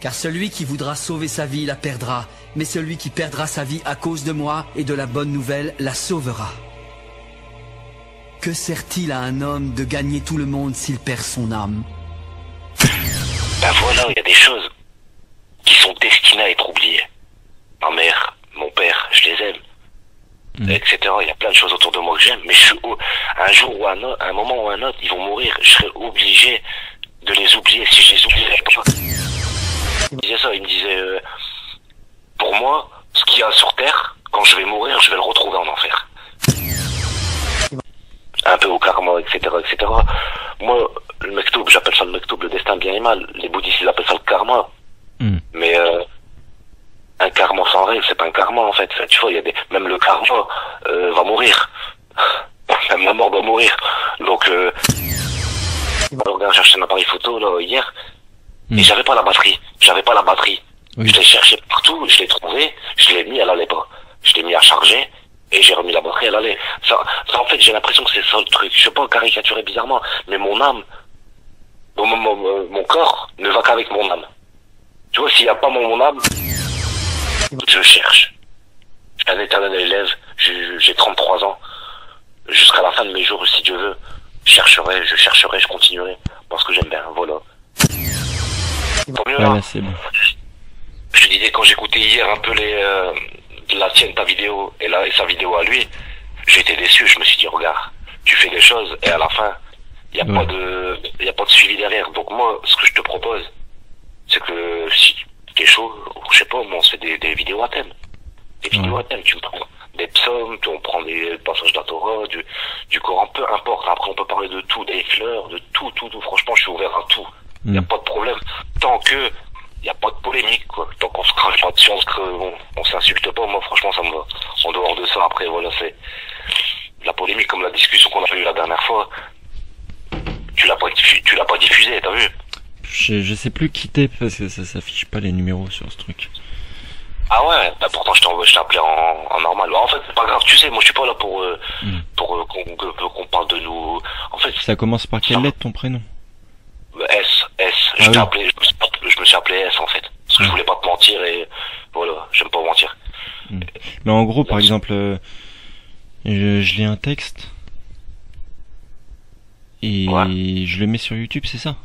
Car celui qui voudra sauver sa vie la perdra, mais celui qui perdra sa vie à cause de moi et de la bonne nouvelle la sauvera. Que sert-il à un homme de gagner tout le monde s'il perd son âme? Ben voilà, il y a des choses qui sont destinées à être oubliées. Ma mère, mon père, je les aime, etc. Il y a plein de choses autour de moi que j'aime, mais un jour ou un moment ou un autre, ils vont mourir. Je serai obligé de les oublier si je les oublierais pas. Il me disait ça, il me disait, pour moi, ce qu'il y a sur Terre, quand je vais mourir, je vais le retrouver en enfer. Un peu au karma, etc., etc. Moi, le mektoub, j'appelle ça le mektoub, le destin bien et mal. Les bouddhistes, ils appellent ça le karma. Mais un karma sans règle, c'est pas un karma en fait. Tu vois, il y a même le karma va mourir. Même la mort va mourir. Donc, regarde, j'ai acheté un appareil photo là hier et j'avais pas la batterie. Oui. Je l'ai cherché partout, je l'ai trouvé, je l'ai mis, elle allait pas. Je l'ai mis à charger et j'ai remis la batterie, elle allait. Ça en fait, j'ai l'impression que c'est ça le truc. Je sais pas caricaturer bizarrement, mais mon âme, mon corps ne va qu'avec mon âme. Tu vois, s'il n'y a pas mon âme, je cherche. Je suis un éternel élève, j'ai 33 ans. Jusqu'à la fin de mes jours, si Dieu veut, je chercherai, je continuerai. Parce que j'aime bien, voilà. Tant mieux, là, c'est bon. Je te disais, quand j'écoutais hier un peu la tienne, ta vidéo, et sa vidéo à lui, j'ai été déçu, je me suis dit, regarde, tu fais des choses, et à la fin, il n'y a pas de suivi derrière. Donc moi, ce que je te propose, c'est que si t'es chaud, je sais pas, on se fait des vidéos à thème. Des vidéos à thème, tu me prends des psaumes, on prend des passages de la Torah, du Coran, peu importe. Après, on peut parler de tout, des fleurs, de tout. Franchement, je suis ouvert à tout. Il n'y a pas de problème. Tant que il n'y a pas de polémique, quoi. Tant qu'on se crache pas dessus, on s'insulte pas. Moi, franchement, ça me va. En dehors de ça, après, voilà, c'est la polémique, comme la discussion qu'on a eue la dernière fois. Tu l'as pas diffusé, t'as vu? Je sais plus qui t'es parce que ça s'affiche pas les numéros sur ce truc. Ah ouais, bah pourtant je t'ai appelé en normal. En fait, c'est pas grave, tu sais, moi je suis pas là pour qu'on parle de nous. En fait, ça commence par quelle lettre ton prénom? S. Je t'ai appelé, je me suis appelé S en fait. Parce que je voulais pas te mentir et voilà, j'aime pas mentir. Mais en gros, par exemple, je lis un texte et je le mets sur YouTube, c'est ça?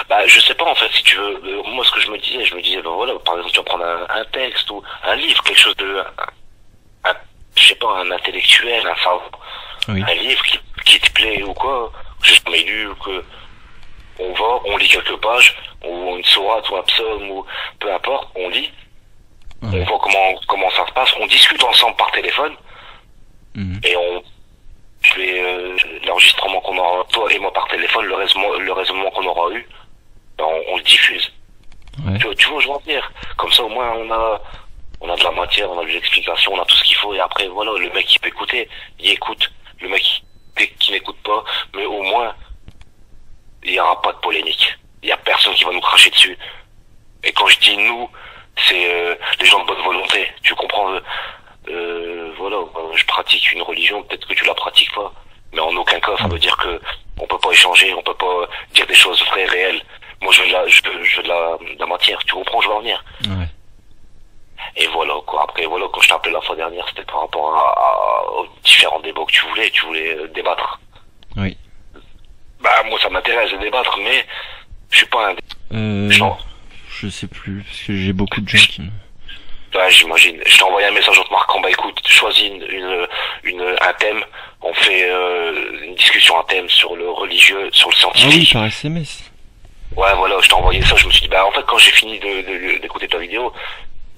Bah, je sais pas, en fait, si tu veux, moi, ce que je me disais, ben voilà, par exemple, tu vas prendre un texte ou un livre, quelque chose de, je sais pas, un intellectuel, un savant, un livre qui te plaît ou quoi, juste jamais lu, que, on lit quelques pages, ou une sourate, ou un psaume, ou peu importe, on lit, on voit comment ça se passe, on discute ensemble par téléphone, et l'enregistrement qu'on aura, toi et moi par téléphone, le raisonnement qu'on aura eu, ben on le diffuse. Tu vois, je veux en dire. Comme ça, au moins, on a de la matière, on a de l'explication, on a tout ce qu'il faut, et après, voilà, le mec qui peut écouter, il écoute. Le mec qui n'écoute pas, mais au moins, il n'y aura pas de polémique. Il n'y a personne qui va nous cracher dessus. Et quand je dis nous, c'est les gens de bonne volonté. Tu comprends? Voilà, je pratique une religion, peut-être que tu la pratiques pas, mais en aucun cas ça veut dire que on peut pas échanger, on peut pas dire des choses vraies, réelles. Moi je veux de la matière, tu comprends, je vais en venir. Et voilà quoi. Après voilà, quand je t'ai appelé la fois dernière, c'était par rapport aux différents débats que tu voulais débattre. Oui. Bah moi ça m'intéresse de débattre, mais je suis pas un je sais plus, parce que j'ai beaucoup de gens qui me... Ouais, j'imagine. Je t'ai envoyé un message en te marquant, bah écoute, choisis un thème, on fait une discussion, un thème sur le religieux, sur le scientifique. Ah oui, par SMS. Ouais, voilà, je t'ai envoyé ça, je me suis dit, bah en fait, quand j'ai fini d'écouter ta vidéo,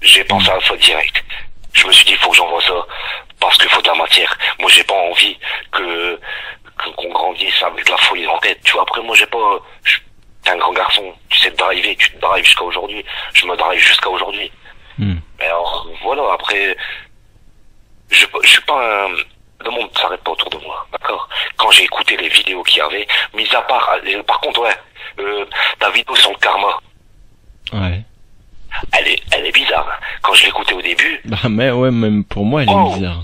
j'ai pensé à ça direct. Je me suis dit, il faut que j'envoie ça, parce qu'il faut de la matière. Moi, j'ai pas envie qu'on grandisse avec de la folie en tête. Tu vois, après, moi, t'es un grand garçon, tu sais te driver, tu te drives jusqu'à aujourd'hui. Je me drive jusqu'à aujourd'hui. Mais alors, voilà, après, je suis pas le monde ne s'arrête pas autour de moi, d'accord? Quand j'ai écouté les vidéos qu'il y avait, mis à part, par contre, ta vidéo sur le karma. Ouais. Elle est bizarre. Quand je l'écoutais au début. Bah, mais ouais, même pour moi, elle est bizarre.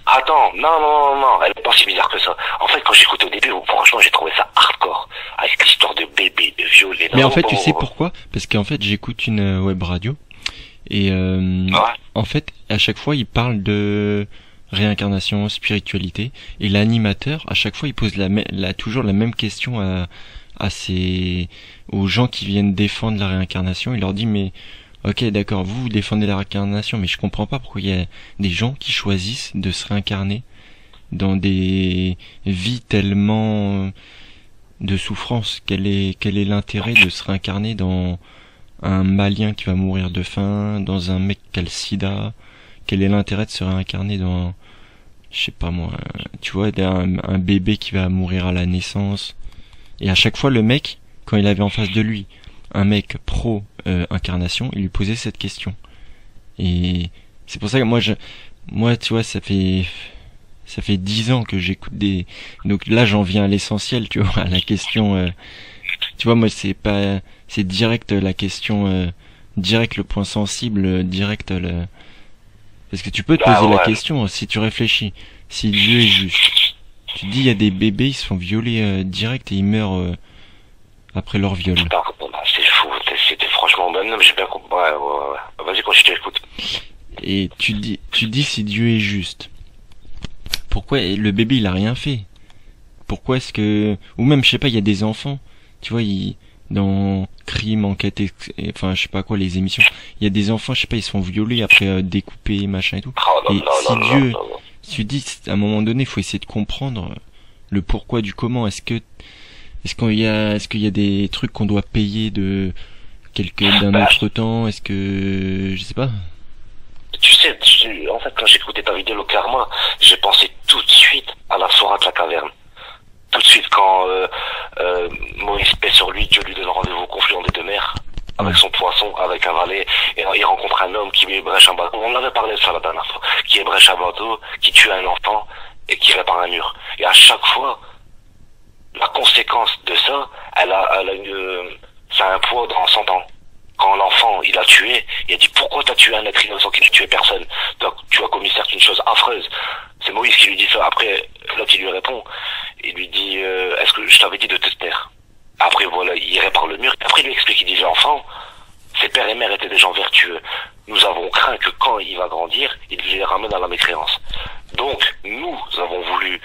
Attends, non, elle est pas si bizarre que ça. En fait, quand j'écoutais au début, franchement, j'ai trouvé ça hardcore. Avec l'histoire de bébé, de viol, Mais en fait, tu sais pourquoi? Parce qu'en fait, j'écoute une web radio. Et en fait, à chaque fois, il parle de réincarnation, spiritualité. Et l'animateur, à chaque fois, il pose toujours la même question aux gens qui viennent défendre la réincarnation. Il leur dit, mais ok, d'accord, vous défendez la réincarnation, mais je comprends pas pourquoi il y a des gens qui choisissent de se réincarner dans des vies tellement de souffrance. Quel est l'intérêt de se réincarner dans un Malien qui va mourir de faim, dans un mec qui a le sida? Quel est l'intérêt de se réincarner dans, je sais pas moi, tu vois, un bébé qui va mourir à la naissance? Et à chaque fois, le mec, quand il avait en face de lui un mec pro incarnation, il lui posait cette question. Et c'est pour ça que moi, tu vois, ça fait 10 ans que j'écoute donc là, j'en viens à l'essentiel, tu vois, à la question. Tu vois, moi, c'est direct la question, direct le point sensible, direct le. Parce que tu peux te poser la question si tu réfléchis. Si Dieu est juste, tu te dis il y a des bébés, ils se font violer direct et ils meurent après leur viol. Putain, c'est fou. C'était franchement bon. Non, mais j'ai bien compris. Ouais. Vas-y, quand je t'écoute. Et tu dis si Dieu est juste. Pourquoi le bébé il a rien fait? Pourquoi est-ce que, ou même je sais pas, il y a des enfants, tu vois, dans crime, enquête, enfin je sais pas quoi, les émissions, il y a des enfants, je sais pas, ils se font violer après découper machin et tout. Et si Dieu, si tu dis à un moment donné, il faut essayer de comprendre le pourquoi du comment. Est-ce qu'il y a des trucs qu'on doit payer d'un autre temps? Est-ce que je sais pas. Tu sais, en fait, quand j'ai écouté ta vidéo, le karma, j'ai pensé tout de suite à la sourate de la caverne. Tout de suite, quand Moïse paie sur lui, Dieu lui donne rendez-vous au confluent des deux mers, avec son poisson, avec un valet, et il rencontre un homme qui ébréche un bateau. On en avait parlé de ça la dernière fois. Qui ébréche un bateau, qui tue un enfant, et qui répare un mur. Et à chaque fois, la conséquence de ça, ça a un poids dans 100 ans. Quand l'enfant, il a tué, il a dit pourquoi t'as tué un être innocent qui n'a tué personne? Donc, tu as commis certes une chose affreuse. C'est Moïse qui lui dit ça. Après, l'autre il lui répond, il lui dit est-ce que je t'avais dit de te taire? Après voilà, il répare le mur. Après il lui explique, il dit l'enfant, ses pères et mères étaient des gens vertueux. Nous avons craint que quand il va grandir, il les ramène à la mécréance. Donc nous avons voulu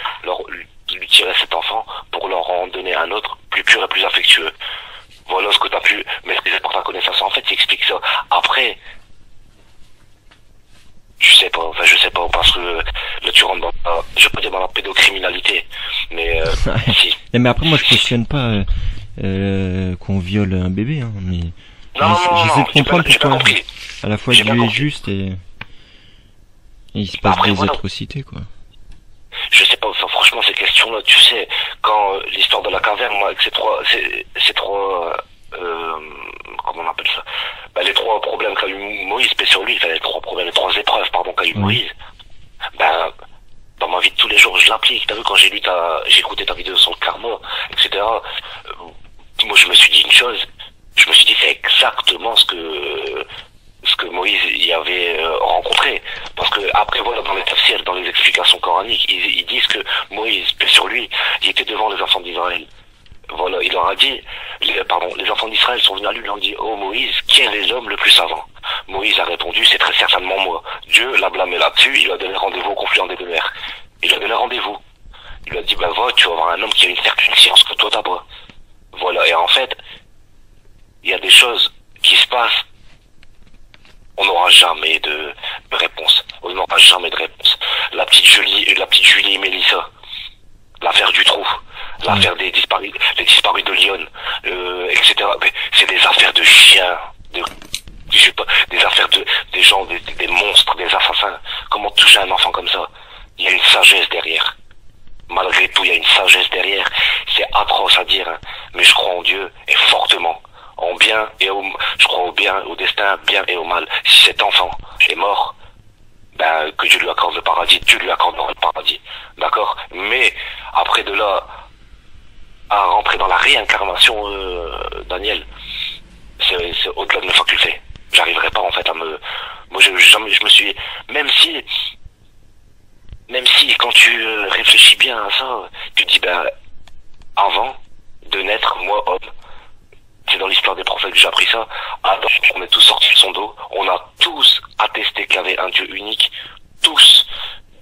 lui tirer cet enfant pour leur en donner un autre plus pur et plus affectueux. Voilà ce que tu as pu maîtriser par ta connaissance. En fait, il explique ça. Après, je sais pas, parce que là tu rentres je peux dire dans la pédocriminalité, mais si. Mais après, moi, je questionne pas qu'on viole un bébé, hein, mais j'essaie de comprendre pourquoi à la fois Dieu est juste et il se passe des atrocités, quoi. Je sais pas, enfin, franchement, ces questions-là, tu sais, quand l'histoire de la caverne, moi, avec ces trois, comment on appelle ça? Les trois problèmes qu'a eu Moïse, mais sur lui, les trois épreuves, qu'a eu Moïse, dans ma vie de tous les jours, je l'applique. T'as vu, quand j'ai écouté ta vidéo sur le karma, etc., moi, je me suis dit une chose, c'est exactement ce que Moïse y avait rencontré. Parce que après, voilà, dans les tafsirs, dans les explications coraniques, ils disent que Moïse, paix sur lui, il était devant les enfants d'Israël. Voilà, il leur a dit, les enfants d'Israël sont venus à lui, ils ont dit, oh Moïse, qui est l'homme le plus savant? Moïse a répondu, c'est très certainement moi. Dieu l'a blâmé là-dessus, il lui a donné rendez-vous au confluent des deux mers. Il lui a donné rendez-vous. Il lui a dit, va, tu vas voir un homme qui a une certaine science que toi t'as pas. Voilà, et en fait, il y a des choses qui se passent, on n'aura jamais de réponse. On n'aura jamais de réponse. La petite Julie et Mélissa, l'affaire du trou, l'affaire des disparus de Lyon, etc. Mais c'est des affaires de chiens, je sais pas, des affaires des gens, des monstres, des assassins. Comment toucher un enfant comme ça? Il y a une sagesse derrière. Malgré tout, il y a une sagesse derrière. C'est atroce à dire, hein, mais je crois en Dieu et fortement. Je crois au bien, au destin, bien et au mal. Si cet enfant est mort, que Dieu lui accorde le paradis, Dieu lui accordera le paradis. D'accord? Mais, après de là, à rentrer dans la réincarnation, Daniel, c'est au-delà de mes facultés. J'arriverai pas, en fait, moi, je me suis, même si tu réfléchis bien à ça, tu te dis, ben, avant de naître, moi, homme, c'est dans l'histoire des prophètes que j'ai appris ça, Adam, on est tous sortis de son dos, on a tous attesté qu'il y avait un Dieu unique, tous,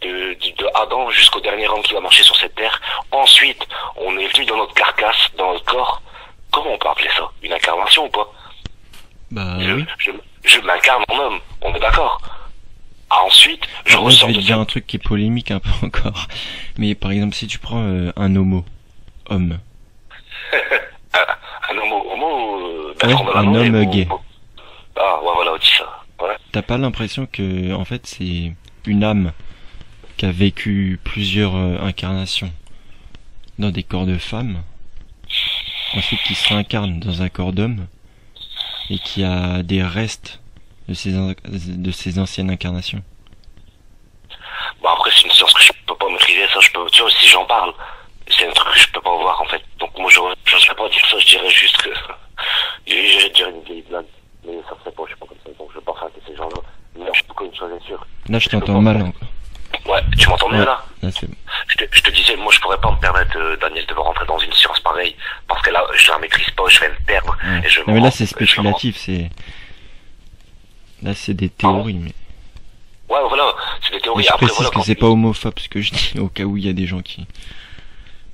de Adam jusqu'au dernier homme qui va marcher sur cette terre. Ensuite, on est venu dans notre carcasse, dans notre corps. Comment on peut appeler ça? Une incarnation ou pas? Bah oui. Je m'incarne en homme, on est d'accord. Ensuite, je vais te dire un truc qui est polémique un peu encore. Mais par exemple, si tu prends un homme. un homo, ouais, un homme gay. Ah, ouais, voilà, on dit ça. Ouais. T'as pas l'impression que, en fait, c'est une âme qui a vécu plusieurs incarnations dans des corps de femmes, ensuite qui se réincarne dans un corps d'homme, et qui a des restes de ces anciennes incarnations? Bon, après, c'est une science que je peux pas maîtriser, ça, tu vois, si j'en parle, c'est un truc que je peux pas voir, en fait. Donc, moi, je serais pas dire ça, je dirais juste que, je dirais une vieille blague, mais ça serait pas, je suis pas comme ça, donc je vais pas faire que ces gens-là, mais je peux une chose est sûre. Là, je t'entends mal, encore. Ouais, tu m'entends mieux, là? Là, c'est bon. Je te disais, moi, je pourrais pas me permettre, Daniel, de rentrer dans une science pareille, parce que là, je la maîtrise pas, je vais me perdre, ouais. Et je non, mais là, c'est spéculatif, là, c'est des théories, mais... Ouais, voilà, c'est des théories. Mais je précise que c'est pas homophobe, ce que je dis, au cas où il y a des gens qui...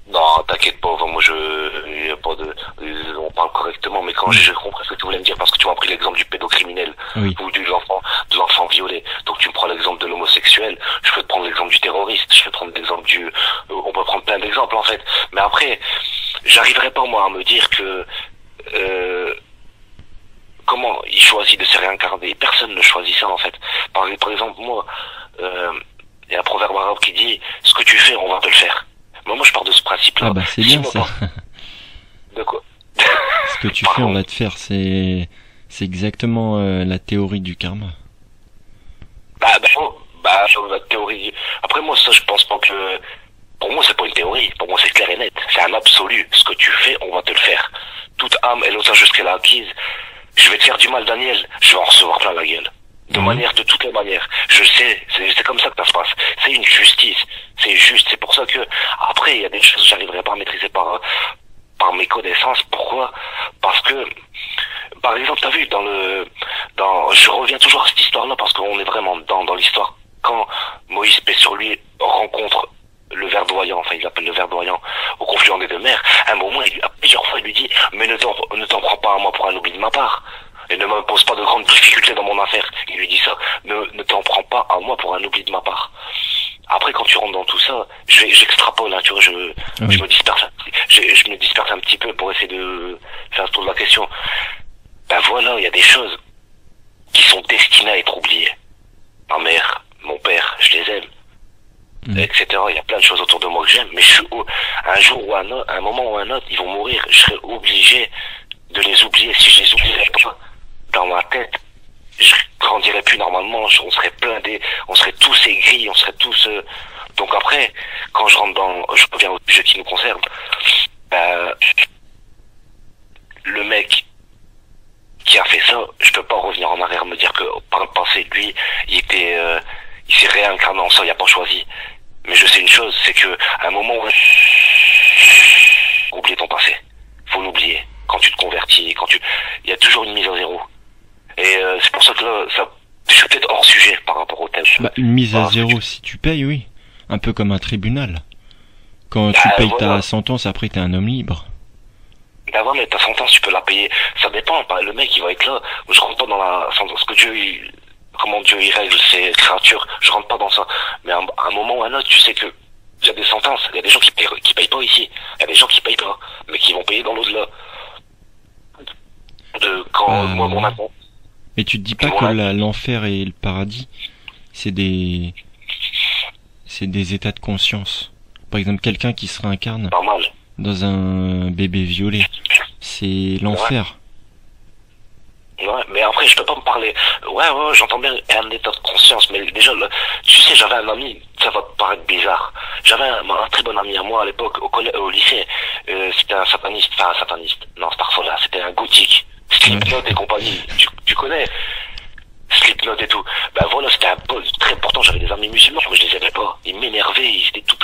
Non, t'inquiète pas, moi y a pas de, on parle correctement, mais quand j'ai compris ce que tu voulais me dire, parce que tu m'as pris l'exemple du pédocriminel, oui. Ou de l'enfant violé, donc tu me prends l'exemple de l'homosexuel, je peux te prendre l'exemple du terroriste, je peux prendre l'exemple on peut prendre plein d'exemples, en fait, mais après, j'arriverai pas, moi, à me dire que, comment il choisit de se réincarner, personne ne choisit ça, en fait. Par exemple, moi, il y a un proverbe arabe qui dit, ce que tu fais, on va te le faire. Mais moi, je pars de ce principe-là. Ah bah c'est bien ça. De quoi? Ce que tu fais, on va te faire. C'est exactement la théorie du karma. La théorie. Après moi, ça, je pense pas que. Pour moi, c'est pas une théorie. Pour moi, c'est clair et net. C'est un absolu. Ce que tu fais, on va te le faire. Toute âme et l'autre jusqu'à la acquise. Je vais te faire du mal, Daniel. Je vais en recevoir plein la gueule. De toutes les manières. Je sais, c'est comme ça que ça se passe. C'est une justice. C'est juste. C'est pour ça que, après, il y a des choses que j'arriverai pas à maîtriser par mes connaissances. Pourquoi? Parce que, par exemple, t'as vu, je reviens toujours à cette histoire-là parce qu'on est vraiment dans l'histoire. Quand Moïse, paix sur lui, rencontre le verdoyant, enfin, il l'appelle le verdoyant, au confluent des deux mers, à un moment, plusieurs fois, il lui dit, mais ne t'en prends pas à moi pour un oubli de ma part. Et ne me pose pas de grandes difficultés dans mon affaire. Il lui dit ça. Ne t'en prends pas à moi pour un oubli de ma part. Après, quand tu rentres dans tout ça, j'extrapole, hein, tu vois, je me disperse, je me disperse un petit peu pour essayer de faire le tour de la question. Ben voilà, il y a des choses qui sont destinées à être oubliées. Ma mère, mon père, je les aime, etc. Il y a plein de choses autour de moi que j'aime, mais un jour ou un moment ou un autre, ils vont mourir. Je serai obligé de les oublier. Si je les oublierais pas dans ma tête, je grandirais plus normalement. On serait on serait tous aigris, on serait tous. Donc après, quand je reviens au sujet qui nous concerne. Le mec qui a fait ça, je peux pas revenir en arrière me dire que par le passé, lui, il s'est réincarné en ça, il a pas choisi. Mais je sais une chose, c'est que à un moment où oublier ton passé, faut l'oublier. Quand tu te convertis, il y a toujours une mise à zéro. Et c'est pour ça que là, je suis peut-être hors sujet par rapport au thème. Une mise à zéro, si tu payes, oui. Un peu comme un tribunal. Quand tu payes ta sentence, après t'es un homme libre. Ben ouais, mais ta sentence, tu peux la payer. Ça dépend. Le mec, il va être là. Je rentre pas dans la sentence que comment Dieu il règle ses créatures. Je rentre pas dans ça. Mais à un moment ou à un autre, tu sais que il y a des sentences. Il y a des gens qui payent pas ici. Il y a des gens qui payent pas, mais qui vont payer dans l'au-delà. Moi, mon enfant. Mais tu te dis pas que l'enfer et le paradis, c'est des états de conscience. Par exemple, quelqu'un qui se réincarne dans un bébé violé, c'est l'enfer. Ouais, mais après, je peux pas me parler. Ouais, j'entends bien un état de conscience, mais déjà, tu sais, j'avais un ami, ça va te paraître bizarre. J'avais un très bon ami à moi à l'époque, au lycée. C'était un sataniste. Non, Starfola, c'était un gothique. Slipknot et compagnie. Tu connais? Slipknot et tout. Ben voilà, c'était un peu très important. J'avais des amis musulmans, mais je les aimais pas. Ils m'énervaient, ils étaient tout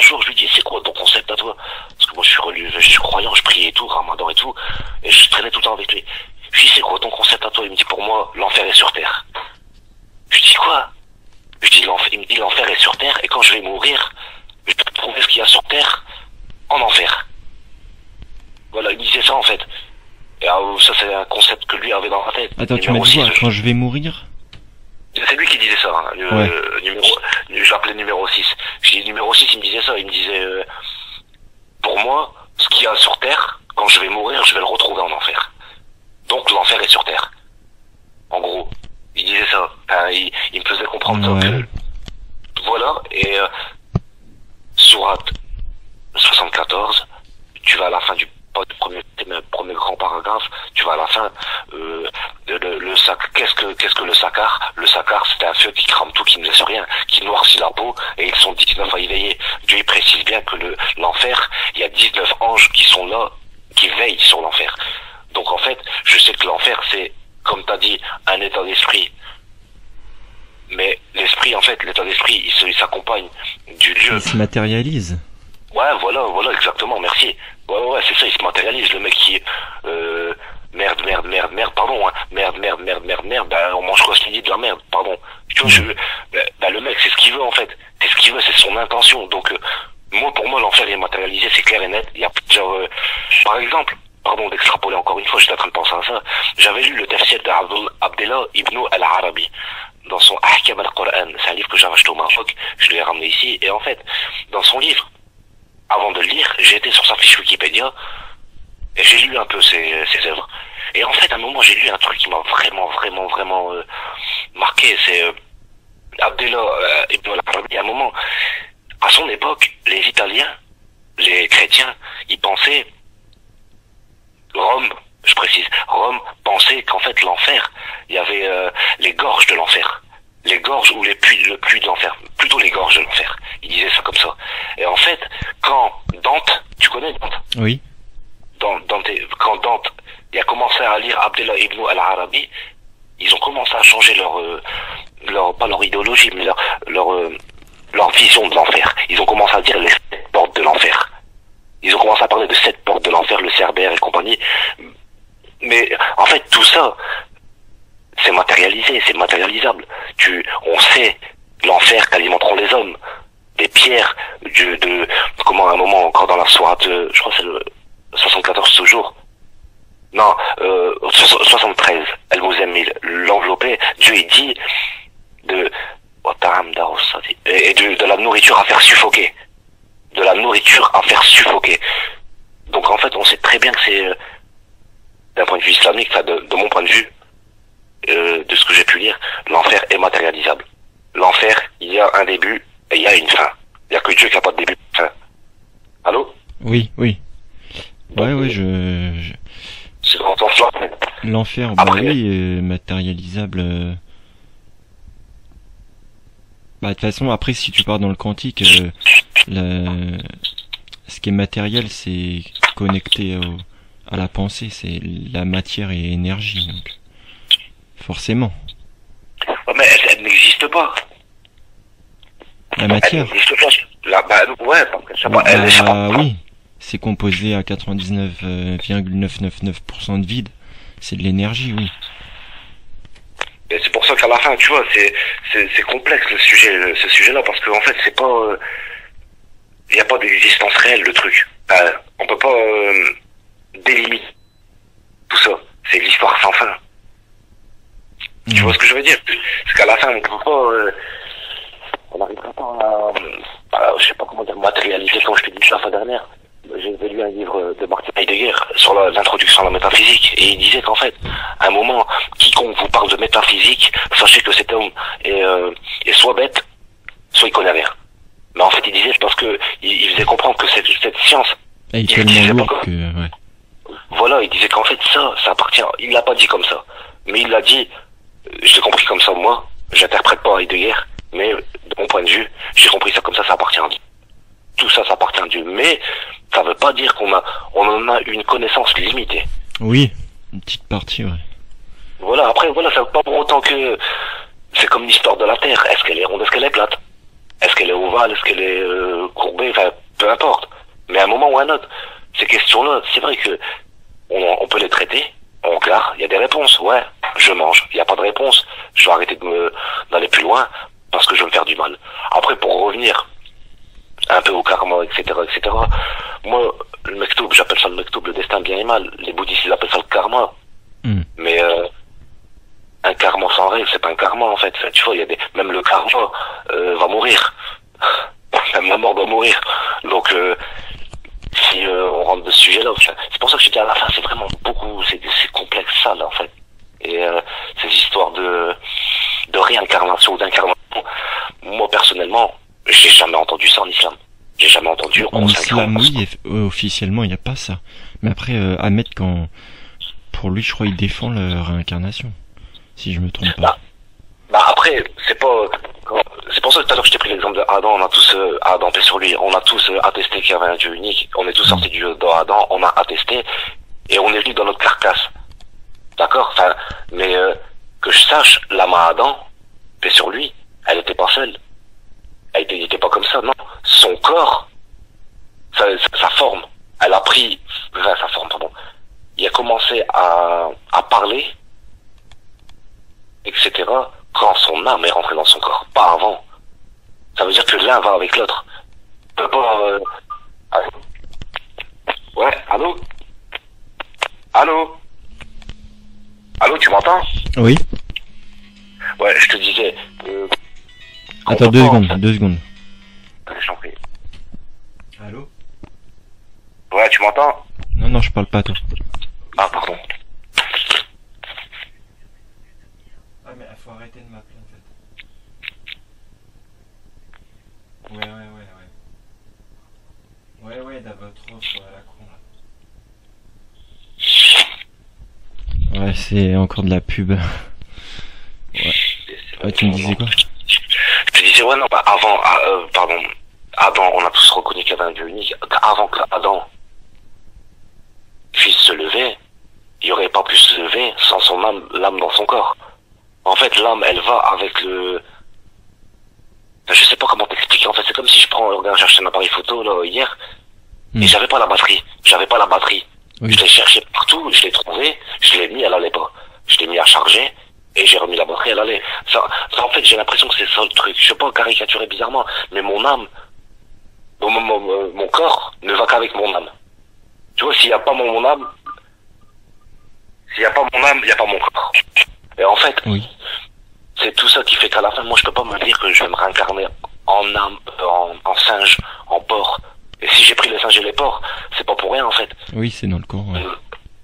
jour, je lui dis, c'est quoi ton concept à toi? Parce que moi, je suis croyant, je prie et tout, ramadan et tout, et je traînais tout le temps avec lui. Je lui dis, c'est quoi ton concept à toi? Il me dit, pour moi, l'enfer est sur terre. Je lui dis, quoi? Je dis, il me dit, l'enfer est sur terre, et quand je vais mourir, je vais trouver ce qu'il y a sur terre en enfer. Voilà, il disait ça, en fait. Et alors, ça, c'est un concept que lui avait dans la tête. Attends, tu m'as dit quoi, quand je vais mourir? C'est lui qui disait ça, hein. Ouais. Je l'appelais numéro 6. Je dis numéro 6, il me disait ça, il me disait, pour moi, ce qu'il y a sur terre, quand je vais mourir, je vais le retrouver en enfer. Donc l'enfer est sur terre. En gros, il disait ça. Enfin, il me faisait comprendre ça que, voilà, et sourate 74, tu vas à la fin du premier grand paragraphe, tu vas à la fin, le sac, qu'est-ce que le sakar? Le sakar, c'est un feu qui crame tout, qui ne laisse rien, qui noircit la peau, et ils sont 19 à y veiller. Dieu il précise bien que l'enfer, il y a 19 anges qui sont là, qui veillent sur l'enfer. Donc en fait, je sais que l'enfer, c'est, comme t'as dit, un état d'esprit. Mais l'esprit, en fait, l'état d'esprit, il s'accompagne du lieu. Il se matérialise. Ouais, voilà, exactement, merci. Ouais, c'est ça, il se matérialise, le mec qui merde, pardon, hein. Merde, on mange quoi ce midi? De la merde, pardon. Tu vois, le mec, c'est ce qu'il veut, en fait. C'est ce qu'il veut, c'est son intention. Donc, pour moi, l'enfer est matérialisé, c'est clair et net. Il y a genre, par exemple, pardon d'extrapoler encore une fois, j'étais en train de penser à ça. J'avais lu le tafsir d'Abdullah ibn al-Arabi dans son Ahkam al-Qur'an. C'est un livre que j'ai acheté au Maroc, je l'ai ramené ici, et en fait, dans son livre, avant de le lire, j'ai été sur sa fiche Wikipédia et j'ai lu un peu ses œuvres. Et en fait, à un moment, j'ai lu un truc qui m'a vraiment marqué. C'est Abdullah ibn al-Arabi. À un moment, à son époque, les Italiens, les chrétiens, ils pensaient, Rome pensait qu'en fait l'enfer, il y avait les gorges de l'enfer. Les gorges ou le puits de l'enfer, plutôt les gorges de l'enfer. Il disait ça comme ça. Et en fait, quand Dante, tu connais Dante? Oui. Quand Dante, il a commencé à lire Abdullah ibn al-Arabi, ils ont commencé à changer pas leur idéologie, mais leur vision de l'enfer. Ils ont commencé à dire les 7 portes de l'enfer. Ils ont commencé à parler de 7 portes de l'enfer, le Cerbère et compagnie. Mais en fait, tout ça, c'est matérialisé, c'est matérialisable. On sait l'enfer qu'alimenteront les hommes. Des pierres, comment à un moment encore dans la sourate, je crois que c'est le 74 toujours. Non, 73, Al-Muzammil, l'enveloppé, Dieu il dit de la nourriture à faire suffoquer. De la nourriture à faire suffoquer. Donc en fait, on sait très bien que c'est, d'un point de vue islamique, enfin de mon point de vue, de ce que j'ai pu lire, l'enfer est matérialisable. L'enfer, il y a un début et il y a une fin. Il y a que Dieu qui n'a pas de début et de fin. Allô? Oui. Ouais, c'est dans ce sens-là. L'enfer, oui, matérialisable. De toute façon, après, si tu pars dans le quantique, ce qui est matériel, c'est connecté à la pensée, c'est la matière et énergie, donc forcément. Ouais, mais elle n'existe pas. La matière. Elle n'existe pas. Oui, c'est composé à 99,999% de vide. C'est de l'énergie, oui. Et c'est pour ça qu'à la fin, tu vois, c'est complexe ce sujet-là, parce qu'en fait, c'est pas, il n'y a pas d'existence réelle, le truc. On peut pas délimiter tout ça. C'est l'histoire sans fin. Tu vois ce que je veux dire? Parce qu'à la fin, on peut pas, on n'arrivera pas à, je sais pas comment dire, matérialiser, comme je t'ai dit la fois dernière. J'ai lu un livre de Martin Heidegger sur l'introduction à la métaphysique, et il disait qu'en fait, à un moment, quiconque vous parle de métaphysique, sachez que cet homme est soit bête, soit il connaît rien. Mais en fait, il disait parce que il faisait comprendre que cette science, il tellement lourd que, ouais. Voilà, il disait qu'en fait ça appartient. Il l'a pas dit comme ça, mais il l'a dit. J'ai compris comme ça moi. J'interprète pas Heidegger, mais de mon point de vue, j'ai compris ça comme ça. Ça appartient à Dieu. Tout ça, ça appartient à Dieu. Mais ça veut pas dire on en a une connaissance limitée. Oui, une petite partie, ouais. Voilà. Après, voilà, ça veut pas pour autant que c'est comme l'histoire de la Terre. Est-ce qu'elle est ronde, est-ce qu'elle est plate? Est-ce qu'elle est ovale, est-ce qu'elle est courbée, enfin, peu importe. Mais à un moment ou à un autre, ces questions-là, c'est vrai que on peut les traiter, on regarde, il y a des réponses, ouais, je mange. Il n'y a pas de réponse, je vais arrêter d'aller plus loin parce que je vais me faire du mal. Après, pour revenir un peu au karma, etc., etc., moi, le mektoub, j'appelle ça le mektoub, le destin bien et mal. Les bouddhistes, ils appellent ça le karma. Mais un karma sans règle, c'est pas un karma, en fait. Tu vois, il y a même le karma va mourir. Même la mort doit mourir. Donc, si on rentre de ce sujet-là, c'est pour ça que je dis à la fin, c'est vraiment beaucoup, c'est complexe ça, là, en fait. Et ces histoires de réincarnation ou d'incarnation, moi, personnellement, j'ai jamais entendu ça en islam. J'ai jamais entendu. En islam, oui, officiellement, il n'y a pas ça. Mais après, Ahmed, pour lui, je crois, il défend la réincarnation. Si je me trompe pas. Bah après, c'est pour ça que tout à l'heure je t'ai pris l'exemple d'Adam, on a tous, Adam, paix sur lui, on a tous attesté qu'il y avait un Dieu unique, on est tous sortis d'Adam, on a attesté, et on est venu dans notre carcasse. D'accord? Enfin, mais que je sache, l'âme à Adam, paix sur lui, elle était pas seule. Elle était pas comme ça, non. Son corps, sa forme, elle a pris, sa forme, pardon. Il a commencé à parler, etc., quand son âme est rentrée dans son corps, pas avant. Ça veut dire que l'un va avec l'autre. Peut pas, allô? Ouais, allô? Allô? Allô, tu m'entends? Oui. Ouais, je te disais, attends, 2 secondes, 2 secondes. Allez, je t'en prie. Allô? Ouais, tu m'entends? Non, je parle pas, toi. Ah, pardon. Ah, mais il faut arrêter de m'appeler, en fait. Ouais, dans votre offre à la con, là. Ouais, c'est encore de la pub. Ouais, tu me disais quoi? Je te disais, ouais, non, bah, avant, Adam, on a tous reconnu qu'il y avait un Dieu unique. Avant que Adam puisse se lever, il aurait pas pu se lever sans son l'âme dans son corps. En fait, l'âme, elle va avec le... Je sais pas comment t'expliquer. En fait, c'est comme si regarde, j'ai acheté un appareil photo, là, hier, et j'avais pas la batterie. Oui. Je l'ai cherché partout, je l'ai trouvé, je l'ai mis, elle allait pas. Je l'ai mis à charger, et j'ai remis la batterie, elle allait. Ça, en fait, j'ai l'impression que c'est ça le truc. Je sais pas caricaturer bizarrement, mais mon âme, mon corps ne va qu'avec mon âme. Tu vois, s'il y a pas mon âme, il y a pas mon corps. Et en fait, oui. C'est tout ça qui fait qu'à la fin, moi, je peux pas me dire que je vais me réincarner en âme, en singe, en porc. Et si j'ai pris les singes et les porcs, c'est pas pour rien, en fait. Oui, c'est dans le corps, ouais.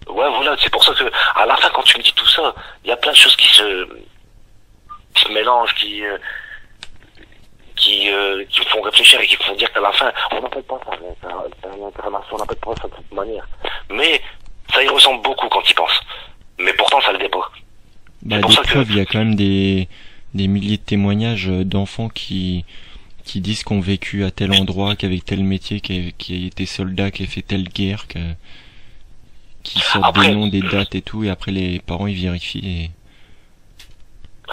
Ouais, voilà, c'est pour ça que, à la fin, quand tu me dis tout ça, il y a plein de choses qui se mélangent, qui me font réfléchir et qui me font dire qu'à la fin, on n'appelle pas ça, c'est une incarnation, on n'appelle pas ça de cette manière. Mais, ça y ressemble beaucoup quand il pense. Mais pourtant, ça le l'est pas. Bah, des preuves, il y a quand même des milliers de témoignages d'enfants qui disent qu'on vécu à tel endroit, qu'avec tel métier, qui a été soldat, qui a fait telle guerre, qui sortent des noms, des dates et tout, et après les parents ils vérifient et...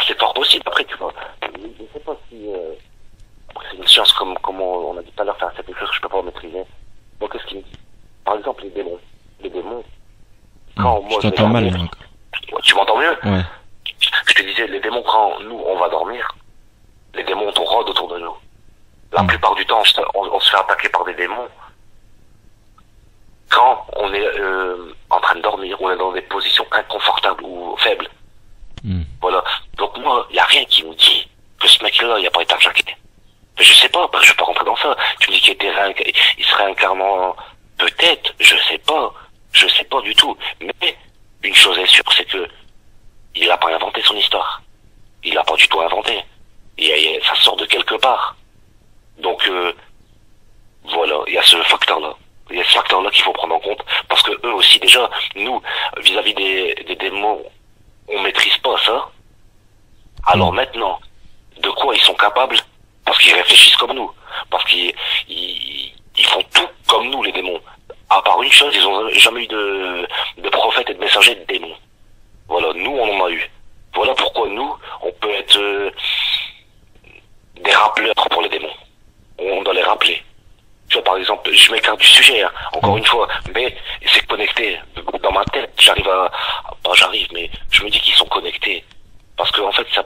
C'est fort possible, après tu vois. Je sais pas si c'est une science comme on a dit tout à l'heure, c'est quelque chose que je peux pas maîtriser. Donc qu'est-ce qu'il me dit? Par exemple les démons. Quand moi, je t'entends mal, moi. Tu m'entends mieux? Ouais. Je te disais, les démons, quand nous, on va dormir, les démons rôdent autour de nous. La plupart du temps, on se fait attaquer par des démons. Quand on est en train de dormir, on est dans des positions inconfortables ou faibles. Voilà. Donc moi, il n'y a rien qui me dit que ce mec-là, il n'a pas été attaqué. Mais je sais pas, je vais pas rentrer dans ça. Tu me dis qu'il il serait réincarnant, peut-être, je sais pas du tout. Mais une chose est sûre, c'est que il n'a pas inventé son histoire. Il n'a pas du tout inventé. Ça sort de quelque part. Donc voilà, il y a ce facteur-là. Il y a ce facteur-là qu'il faut prendre en compte. Parce que eux aussi, déjà, nous, vis-à-vis des démons, on maîtrise pas ça. Alors maintenant, de quoi ils sont capables? Parce qu'ils réfléchissent comme nous. Parce qu'ils font tout comme nous, les démons. À part une chose, ils ont jamais eu de prophètes et de messagers de démons. Voilà, nous, on en a eu. Voilà pourquoi nous, on peut être des rappeleurs pour les démons. je m'écarte du sujet, hein, encore une fois, mais c'est connecté. Dans ma tête, mais je me dis qu'ils sont connectés. Parce que en fait, ça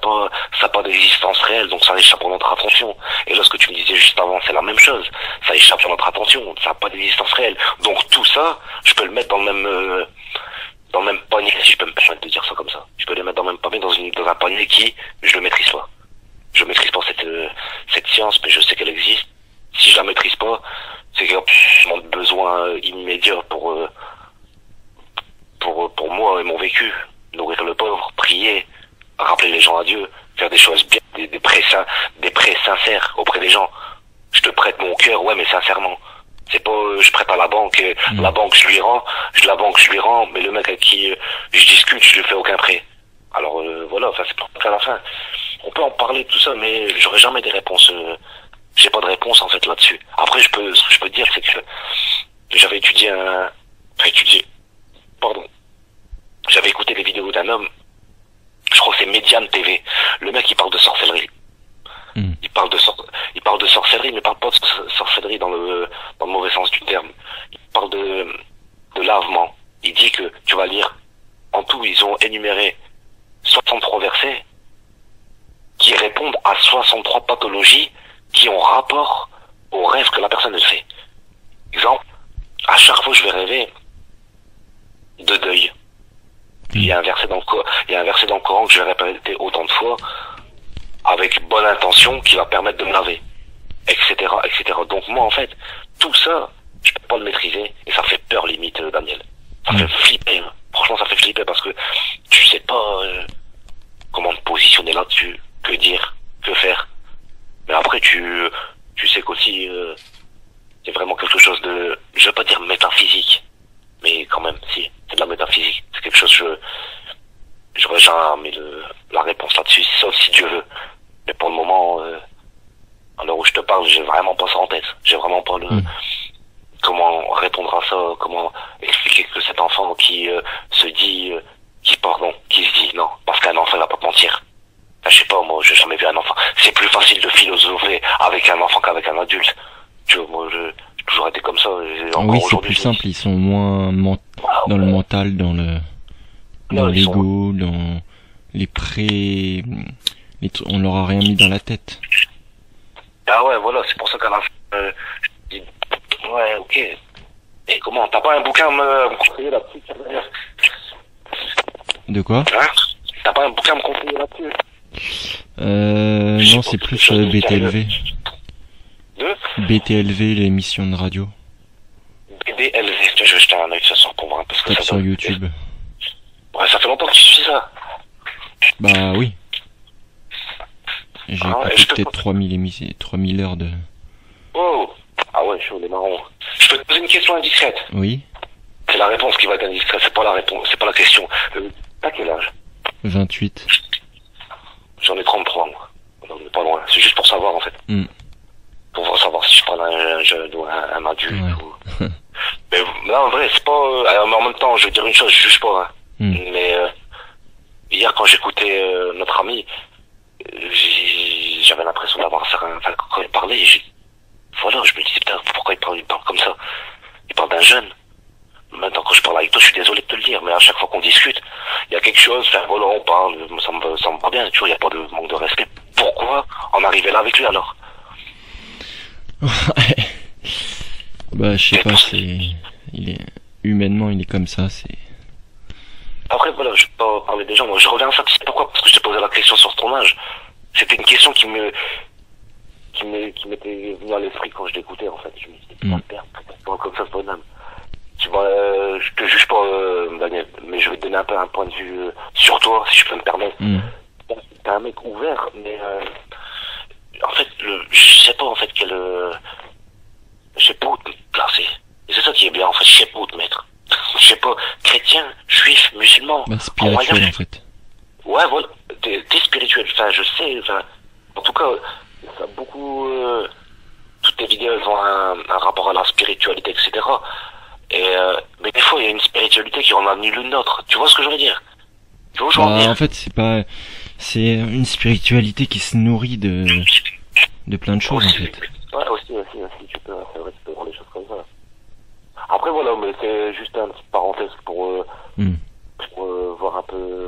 n'a pas d'existence réelle, donc ça échappe à notre attention. Et là, ce que tu me disais juste avant, c'est la même chose. Ça échappe à notre attention, ça n'a pas d'existence réelle. Donc tout ça, je peux le mettre dans le même panier, si je peux me permettre de dire ça comme ça. Je peux le mettre dans le même panier, dans un panier qui, je le maîtrise pas. Je maîtrise pas cette science, mais je sais qu'elle existe. Si je la maîtrise pas, c'est qu'il y a un besoin immédiat pour moi et mon vécu. Nourrir le pauvre, prier, rappeler les gens à Dieu, faire des choses bien, des prêts sincères auprès des gens. Je te prête mon cœur, ouais, mais sincèrement. C'est pas, je prête à la banque, la banque je lui rends, mais le mec avec qui je discute, je lui fais aucun prêt. Alors voilà, enfin c'est pour qu'à la fin, on peut en parler de tout ça, mais j'aurai jamais des réponses. J'ai pas de réponse en fait là-dessus. Après, ce que je peux dire, c'est que j'avais j'avais écouté des vidéos d'un homme. Je crois que c'est Median TV. Le mec, il parle de sorcellerie. Il parle de sorcellerie, mais il parle pas de sorcellerie dans le mauvais sens du terme. Il parle de lavement. Il dit que, tu vas lire, en tout, ils ont énuméré 63 versets qui répondent à 63 pathologies qui ont rapport au rêve que la personne elle fait. Exemple, à chaque fois je vais rêver de deuil. Il y a un verset dans le Coran que je vais répéter autant de fois avec bonne intention qui va permettre de me laver, etc., etc. Donc moi en fait, tout ça, je peux pas le maîtriser et ça fait peur limite, Daniel. Ça fait flipper. Hein. Franchement, ça fait flipper parce que tu sais pas comment te positionner là-dessus, que dire, que faire. Mais après, tu sais qu'aussi, c'est vraiment quelque chose de, je veux pas dire métaphysique, mais quand même, si, c'est de la métaphysique. C'est quelque chose, j'aurais jamais la réponse là-dessus, sauf si Dieu veut. Mais pour le moment, à l'heure où je te parle, j'ai vraiment pas ça en tête. J'ai vraiment pas comment répondre à ça, comment expliquer que cet enfant qui se dit, qui se dit non, parce qu'un enfant il va pas te mentir. Je sais pas, moi, j'ai jamais vu un enfant. C'est plus facile de philosopher avec un enfant qu'avec un adulte. Tu vois, moi, j'ai toujours été comme ça. Oui, c'est plus simple. Ils sont moins dans le mental, dans l'ego, dans les on leur a rien mis dans la tête. Ah ouais, voilà, c'est pour ça qu'à la fin, je dis, ouais, ok. Et comment, t'as pas un bouquin à me conseiller là-dessus? De quoi? Hein? T'as pas un bouquin à me conseiller là-dessus? Non, c'est plus BTLV. BTLV, l'émission de radio. BTLV, je vais jeter un œil ce soir pour voir un peu ce que ça sur YouTube. Ouais, ça fait longtemps que tu suis ça. Bah oui. J'ai écouté peut-être 3000 heures de... Oh! Ah ouais, chaud, les marrons. Je peux te poser une question indiscrète? Oui. C'est la réponse qui va être indiscrète, c'est pas la réponse, c'est pas la question. T'as quel âge? 28. J'en ai 33, moi. On est pas loin. C'est juste pour savoir, en fait. Pour savoir si je parle à un jeune ou à un adulte. Ouais. Mais là, en vrai, c'est pas... mais en même temps, je vais dire une chose, je juge pas. Hein. Mais hier, quand j'écoutais notre ami, j'avais l'impression d'avoir enfin, quand il parlait, voilà, je me disais, putain, pourquoi il parle comme ça? Il parle d'un jeune. Maintenant, quand je parle avec toi, je suis désolé de te le dire, mais à chaque fois qu'on discute, il y a quelque chose, enfin, voilà, on parle, ça me va bien, tu vois, il n'y a pas de manque de respect. Pourquoi en arriver là avec lui, alors? Bah, je sais pas, humainement, il est comme ça, c'est... Après, voilà, je vais pas parler des gens, moi, je reviens à ça, tu sais pourquoi? Parce que je t'ai posé la question sur ton âge. C'était une question qui m'était venue à l'esprit quand je l'écoutais, en fait. Je me disais, putain, perdre, comme ça, ce bonhomme. Tu vois, je te juge pas, Daniel, mais je vais te donner un peu un point de vue sur toi, si je peux me permettre. T'es un mec ouvert, mais en fait, je sais pas en fait je sais pas où te placer. Et c'est ça qui est bien, en fait, je sais pas où te mettre. Je sais pas, chrétien, juif, musulman. Bah, spirituel, en fait. Ouais, voilà, t'es spirituel, enfin, je sais, enfin, en tout cas, ça beaucoup, toutes tes vidéos, elles ont un rapport à la spiritualité, etc. Mais des fois, il y a une spiritualité qui en annule une autre. Tu vois ce que je veux dire? Tu vois où je veux en dire? En fait, c'est une spiritualité qui se nourrit de plein de choses, aussi, en fait. Ouais, aussi, tu peux voir les choses comme ça. Après voilà, mais c'est juste une petite parenthèse pour voir un peu